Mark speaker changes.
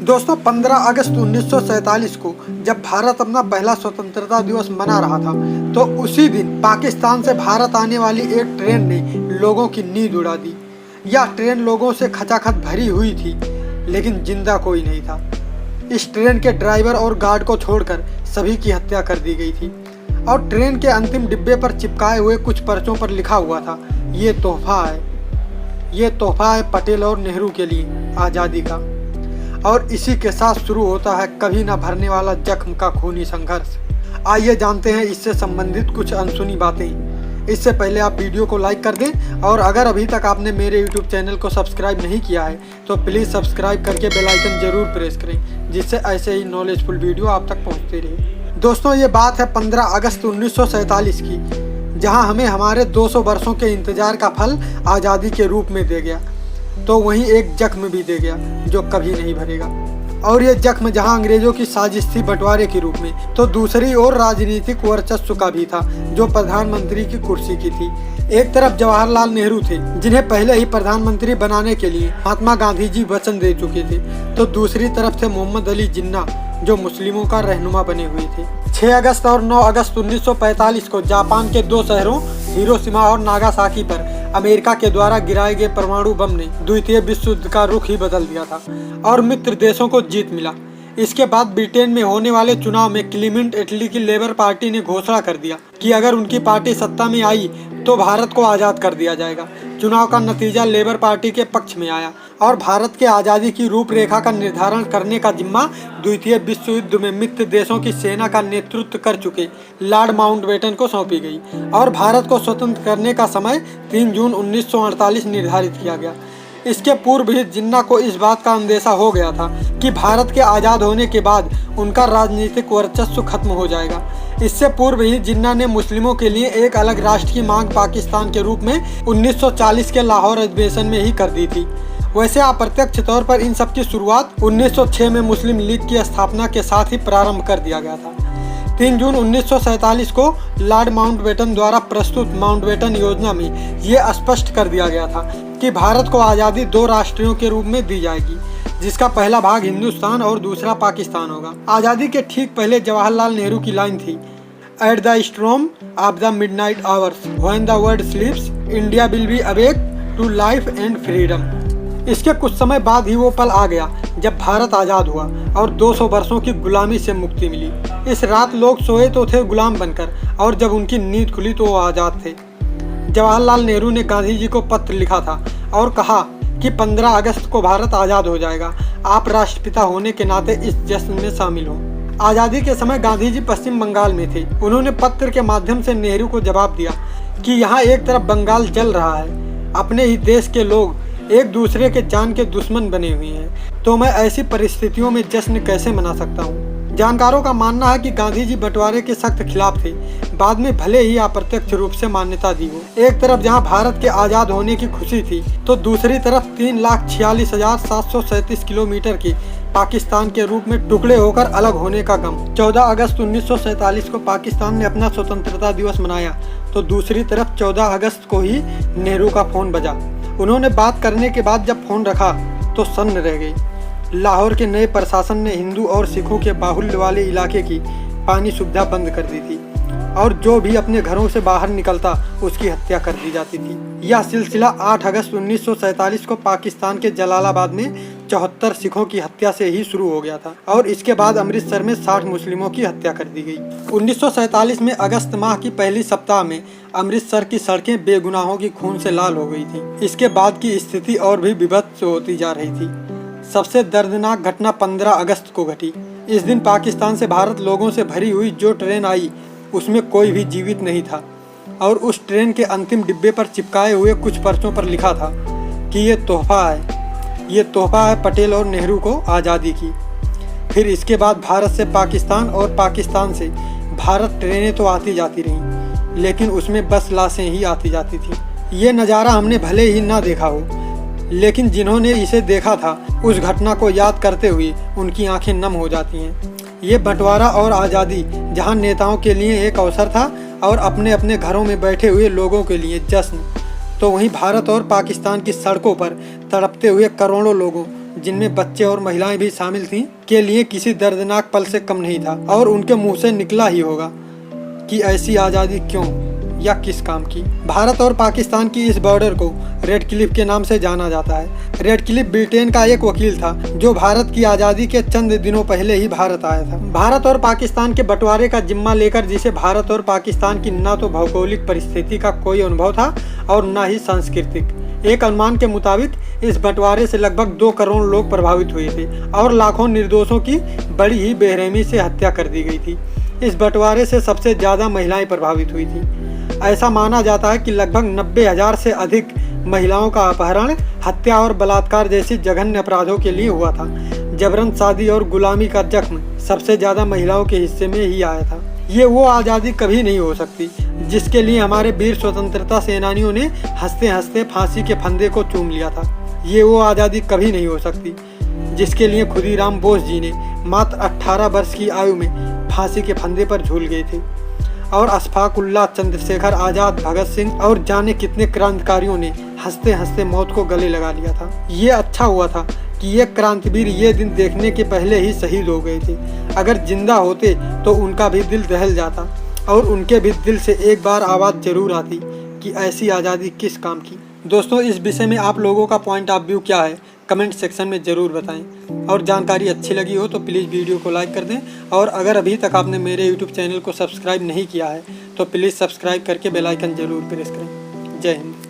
Speaker 1: दोस्तों 15 अगस्त 1947 को जब भारत अपना पहला स्वतंत्रता दिवस मना रहा था तो उसी दिन पाकिस्तान से भारत आने वाली एक ट्रेन ने लोगों की नींद उड़ा दी। यह ट्रेन लोगों से खचाखच भरी हुई थी लेकिन जिंदा कोई नहीं था। इस ट्रेन के ड्राइवर और गार्ड को छोड़कर सभी की हत्या कर दी गई थी और ट्रेन के अंतिम डिब्बे पर चिपकाए हुए कुछ पर्चों पर लिखा हुआ था, ये तोहफा है पटेल और नेहरू के लिए आज़ादी का। और इसी के साथ शुरू होता है कभी न भरने वाला जख्म का खूनी संघर्ष। आइए जानते हैं इससे संबंधित कुछ अनसुनी बातें। इससे पहले आप वीडियो को लाइक कर दें और अगर अभी तक आपने मेरे यूट्यूब चैनल को सब्सक्राइब नहीं किया है तो प्लीज़ सब्सक्राइब करके बेल आइकन जरूर प्रेस करें, जिससे ऐसे ही नॉलेजफुल वीडियो आप तक पहुंचते रहे। दोस्तों ये बात है 15 अगस्त 1947 की, जहां हमें हमारे 200 वर्षों के इंतजार का फल आज़ादी के रूप में दे गया, तो वहीं एक जख्म भी दे गया जो कभी नहीं भरेगा। और ये जख्म जहां अंग्रेजों की साजिश थी बंटवारे के रूप में, तो दूसरी ओर राजनीतिक वर्चस्व का भी था जो प्रधानमंत्री की कुर्सी की थी। एक तरफ जवाहरलाल नेहरू थे जिन्हें पहले ही प्रधानमंत्री बनाने के लिए महात्मा गांधी जी वचन दे चुके थे, तो दूसरी तरफ थे मोहम्मद अली जिन्ना जो मुस्लिमों का रहनुमा बने हुए थे। 6 अगस्त और 9 अगस्त 1945 को जापान के दो शहरों हिरोशिमा और नागासाकी पर अमेरिका के द्वारा गिराए गए परमाणु बम ने द्वितीय विश्व युद्ध का रुख ही बदल दिया था और मित्र देशों को जीत मिला। इसके बाद ब्रिटेन में होने वाले चुनाव में क्लीमेंट एटली की लेबर पार्टी ने घोषणा कर दिया कि अगर उनकी पार्टी सत्ता में आई तो भारत को आज़ाद कर दिया जाएगा। चुनाव का नतीजा लेबर पार्टी के पक्ष में आया और भारत के आज़ादी की रूपरेखा का निर्धारण करने का जिम्मा द्वितीय विश्व युद्ध में मित्र देशों की सेना का नेतृत्व कर चुके लॉर्ड माउंटबेटन को सौंपी गई और भारत को स्वतंत्र करने का समय 3 जून 1948 निर्धारित किया गया। इसके पूर्व भी जिन्ना को इस बात का अंदेशा हो गया था कि भारत के आज़ाद होने के बाद उनका राजनीतिक वर्चस्व खत्म हो जाएगा। इससे पूर्व ही जिन्ना ने मुस्लिमों के लिए एक अलग राष्ट्र की मांग पाकिस्तान के रूप में 1940 के लाहौर अधिवेशन में ही कर दी थी। वैसे अप्रत्यक्ष तौर पर इन सब की शुरुआत 1906 में मुस्लिम लीग की स्थापना के साथ ही प्रारंभ कर दिया गया था। 3 जून 1947 को लॉर्ड माउंटबेटन द्वारा प्रस्तुत माउंटबेटन योजना में ये स्पष्ट कर दिया गया था कि भारत को आज़ादी 2 राष्ट्रों के रूप में दी जाएगी, जिसका पहला भाग हिंदुस्तान और दूसरा पाकिस्तान होगा। आज़ादी के ठीक पहले जवाहरलाल नेहरू की लाइन थी, at the stroke of the midnight hours when the world sleeps India will be awake to life and freedom. इसके कुछ समय बाद ही वो पल आ गया जब भारत आज़ाद हुआ और 200 वर्षों की गुलामी से मुक्ति मिली। इस रात लोग सोए तो थे गुलाम बनकर और जब उनकी नींद खुली तो वो आज़ाद थे। जवाहरलाल नेहरू ने गांधी जी को पत्र लिखा था और कहा कि 15 अगस्त को भारत आज़ाद हो जाएगा, आप राष्ट्रपिता होने के नाते इस जश्न में शामिल हो। आज़ादी के समय गांधी जी पश्चिम बंगाल में थे। उन्होंने पत्र के माध्यम से नेहरू को जवाब दिया कि यहाँ एक तरफ बंगाल जल रहा है, अपने ही देश के लोग एक दूसरे के जान के दुश्मन बने हुए हैं, तो मैं ऐसी परिस्थितियों में जश्न कैसे मना सकता हूँ। जानकारों का मानना है कि गांधी जी बंटवारे के सख्त खिलाफ थे, बाद में भले ही अप्रत्यक्ष रूप से मान्यता दी हो। एक तरफ जहां भारत के आज़ाद होने की खुशी थी तो दूसरी तरफ 3,46,737 किलोमीटर की पाकिस्तान के रूप में टुकड़े होकर अलग होने का गम। 14 अगस्त 1947 को पाकिस्तान ने अपना स्वतंत्रता दिवस मनाया तो दूसरी तरफ 14 अगस्त को ही नेहरू का फोन बजा। उन्होंने बात करने के बाद जब फोन रखा तो सन्न रह गई। लाहौर के नए प्रशासन ने हिंदू और सिखों के बाहुल्य वाले इलाके की पानी सुविधा बंद कर दी थी और जो भी अपने घरों से बाहर निकलता उसकी हत्या कर दी जाती थी। यह सिलसिला 8 अगस्त 1947 को पाकिस्तान के जलालाबाद में 74 सिखों की हत्या से ही शुरू हो गया था और इसके बाद अमृतसर में 60 मुस्लिमों की हत्या कर दी गई। 1947 में अगस्त माह की पहली सप्ताह में अमृतसर की सड़कें बेगुनाहों की खून से लाल हो गई थी। इसके बाद की स्थिति और भी विभत्स होती जा रही थी। सबसे दर्दनाक घटना 15 अगस्त को घटी। इस दिन पाकिस्तान से भारत लोगों से भरी हुई जो ट्रेन आई उसमें कोई भी जीवित नहीं था और उस ट्रेन के अंतिम डिब्बे पर चिपकाए हुए कुछ पर्चों पर लिखा था कि ये तोहफा है पटेल और नेहरू को आज़ादी की। फिर इसके बाद भारत से पाकिस्तान और पाकिस्तान से भारत ट्रेनें तो आती जाती रहीं, लेकिन उसमें बस लाशें ही आती जाती थी। ये नज़ारा हमने भले ही ना देखा हो, लेकिन जिन्होंने इसे देखा था उस घटना को याद करते हुए उनकी आंखें नम हो जाती हैं। ये बंटवारा और आज़ादी जहां नेताओं के लिए एक अवसर था और अपने अपने घरों में बैठे हुए लोगों के लिए जश्न, तो वहीं भारत और पाकिस्तान की सड़कों पर तड़पते हुए करोड़ों लोगों जिनमें बच्चे और महिलाएं भी शामिल थीं, के लिए किसी दर्दनाक पल से कम नहीं था। और उनके मुंह से निकला ही होगा कि ऐसी आज़ादी क्यों या किस काम की। भारत और पाकिस्तान की इस बॉर्डर को रेड क्लिफ के नाम से जाना जाता है। रेड क्लिफ ब्रिटेन का एक वकील था जो भारत की आज़ादी के चंद दिनों पहले ही भारत आया था। भारत और पाकिस्तान के बंटवारे का जिम्मा लेकर जिसे भारत और पाकिस्तान की न तो भौगोलिक परिस्थिति का कोई अनुभव था और न ही सांस्कृतिक। एक अनुमान के मुताबिक इस बंटवारे से लगभग 2 करोड़ लोग प्रभावित हुए थे और लाखों निर्दोषों की बड़ी ही बेरहमी से हत्या कर दी गई थी। इस बंटवारे से सबसे ज़्यादा महिलाएं प्रभावित हुई थी। ऐसा माना जाता है कि लगभग 90,000 से अधिक महिलाओं का अपहरण, हत्या और बलात्कार जैसी जघन्य अपराधों के लिए हुआ था। जबरन शादी और गुलामी का जख्म सबसे ज़्यादा महिलाओं के हिस्से में ही आया था। ये वो आज़ादी कभी नहीं हो सकती जिसके लिए हमारे वीर स्वतंत्रता सेनानियों ने हंसते हंसते फांसी के फंदे को चूम लिया था। ये वो आज़ादी कभी नहीं हो सकती जिसके लिए खुदीराम बोस जी ने मात्र 18 वर्ष की आयु में फांसी के फंदे पर झूल गए थे और अशफाक उल्लाह, चंद्रशेखर आज़ाद, भगत सिंह और जाने कितने क्रांतिकारियों ने हंसते हंसते मौत को गले लगा लिया था। ये अच्छा हुआ था कि ये क्रांतिवीर ये दिन देखने के पहले ही शहीद हो गए थे। अगर जिंदा होते तो उनका भी दिल दहल जाता और उनके भी दिल से एक बार आवाज़ जरूर आती कि ऐसी आज़ादी किस काम की। दोस्तों, इस विषय में आप लोगों का पॉइंट ऑफ व्यू क्या है, कमेंट सेक्शन में ज़रूर बताएं। और जानकारी अच्छी लगी हो तो प्लीज़ वीडियो को लाइक कर दें। और अगर अभी तक आपने मेरे यूट्यूब चैनल को सब्सक्राइब नहीं किया है तो प्लीज़ सब्सक्राइब करके बेल आइकन ज़रूर प्रेस करें। जय हिंद।